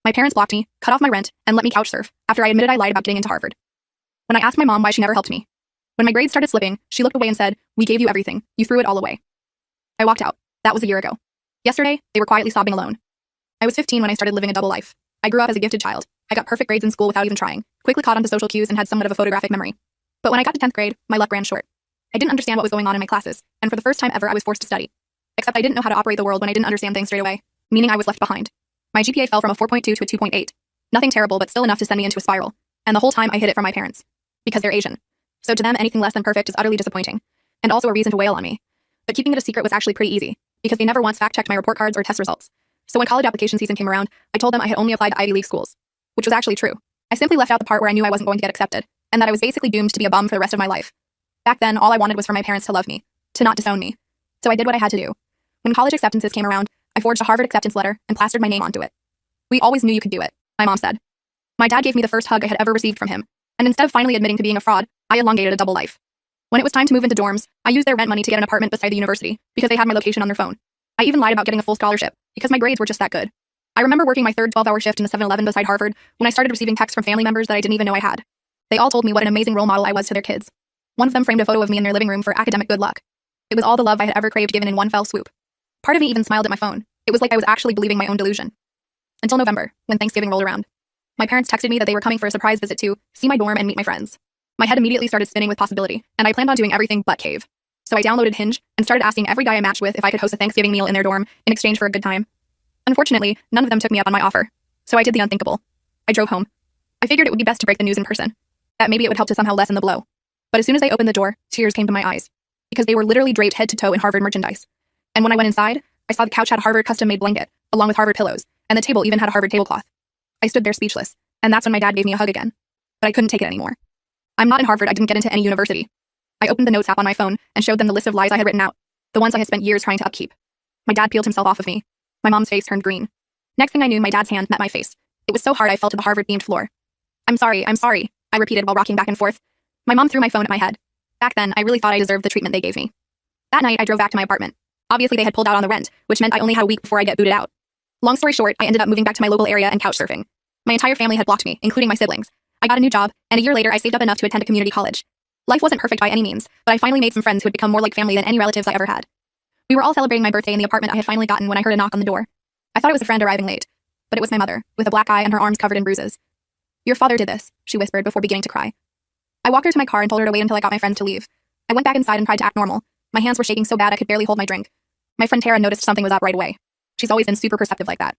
My parents blocked me, cut off my rent, and let me couch surf after I admitted I lied about getting into Harvard. When I asked my mom why she never helped me, when my grades started slipping, she looked away and said, "We gave you everything. You threw it all away." I walked out. That was a year ago. Yesterday, they were quietly sobbing alone. I was 15 when I started living a double life. I grew up as a gifted child. I got perfect grades in school without even trying, quickly caught onto social cues and had somewhat of a photographic memory. But when I got to 10th grade, my luck ran short. I didn't understand what was going on in my classes, and for the first time ever I was forced to study. Except I didn't know how to operate the world when I didn't understand things straight away, meaning I was left behind. My GPA fell from a 4.2 to a 2.8. Nothing terrible, but still enough to send me into a spiral. And the whole time I hid it from my parents. Because they're Asian. So to them, anything less than perfect is utterly disappointing. And also a reason to wail on me. But keeping it a secret was actually pretty easy, because they never once fact-checked my report cards or test results. So when college application season came around, I told them I had only applied to Ivy League schools. Which was actually true. I simply left out the part where I knew I wasn't going to get accepted, and that I was basically doomed to be a bum for the rest of my life. Back then, all I wanted was for my parents to love me, to not disown me. So I did what I had to do. When college acceptances came around, I forged a Harvard acceptance letter and plastered my name onto it. "We always knew you could do it," my mom said. My dad gave me the first hug I had ever received from him, and instead of finally admitting to being a fraud, I elongated a double life. When it was time to move into dorms, I used their rent money to get an apartment beside the university, because they had my location on their phone. I even lied about getting a full scholarship, because my grades were just that good. I remember working my third 12-hour shift in the 7-Eleven beside Harvard when I started receiving texts from family members that I didn't even know I had. They all told me what an amazing role model I was to their kids. One of them framed a photo of me in their living room for academic good luck. It was all the love I had ever craved given in one fell swoop. Part of me even smiled at my phone. It was like I was actually believing my own delusion. Until November, when Thanksgiving rolled around. My parents texted me that they were coming for a surprise visit to see my dorm and meet my friends. My head immediately started spinning with possibility, and I planned on doing everything but cave. So I downloaded Hinge and started asking every guy I matched with if I could host a Thanksgiving meal in their dorm in exchange for a good time. Unfortunately, none of them took me up on my offer. So I did the unthinkable. I drove home. I figured it would be best to break the news in person. That maybe it would help to somehow lessen the blow. But as soon as I opened the door, tears came to my eyes. Because they were literally draped head to toe in Harvard merchandise. And when I went inside, I saw the couch had a Harvard custom-made blanket, along with Harvard pillows, and the table even had a Harvard tablecloth. I stood there speechless, and that's when my dad gave me a hug again. But I couldn't take it anymore. I'm not in Harvard, I didn't get into any university. I opened the notes app on my phone and showed them the list of lies I had written out, the ones I had spent years trying to upkeep. My dad peeled himself off of me. My mom's face turned green. Next thing I knew, my dad's hand met my face. It was so hard I fell to the Harvard-themed floor. I'm sorry, I repeated while rocking back and forth. My mom threw my phone at my head. Back then, I really thought I deserved the treatment they gave me. That night, I drove back to my apartment. Obviously, they had pulled out on the rent, which meant I only had a week before I get booted out. Long story short, I ended up moving back to my local area and couch surfing. My entire family had blocked me, including my siblings. I got a new job, and a year later, I saved up enough to attend a community college. Life wasn't perfect by any means, but I finally made some friends who had become more like family than any relatives I ever had. We were all celebrating my birthday in the apartment I had finally gotten when I heard a knock on the door. I thought it was a friend arriving late, but it was my mother, with a black eye and her arms covered in bruises. "Your father did this," she whispered before beginning to cry. I walked her to my car and told her to wait until I got my friends to leave. I went back inside and tried to act normal. My hands were shaking so bad I could barely hold my drink. My friend Tara noticed something was up right away. She's always been super perceptive like that.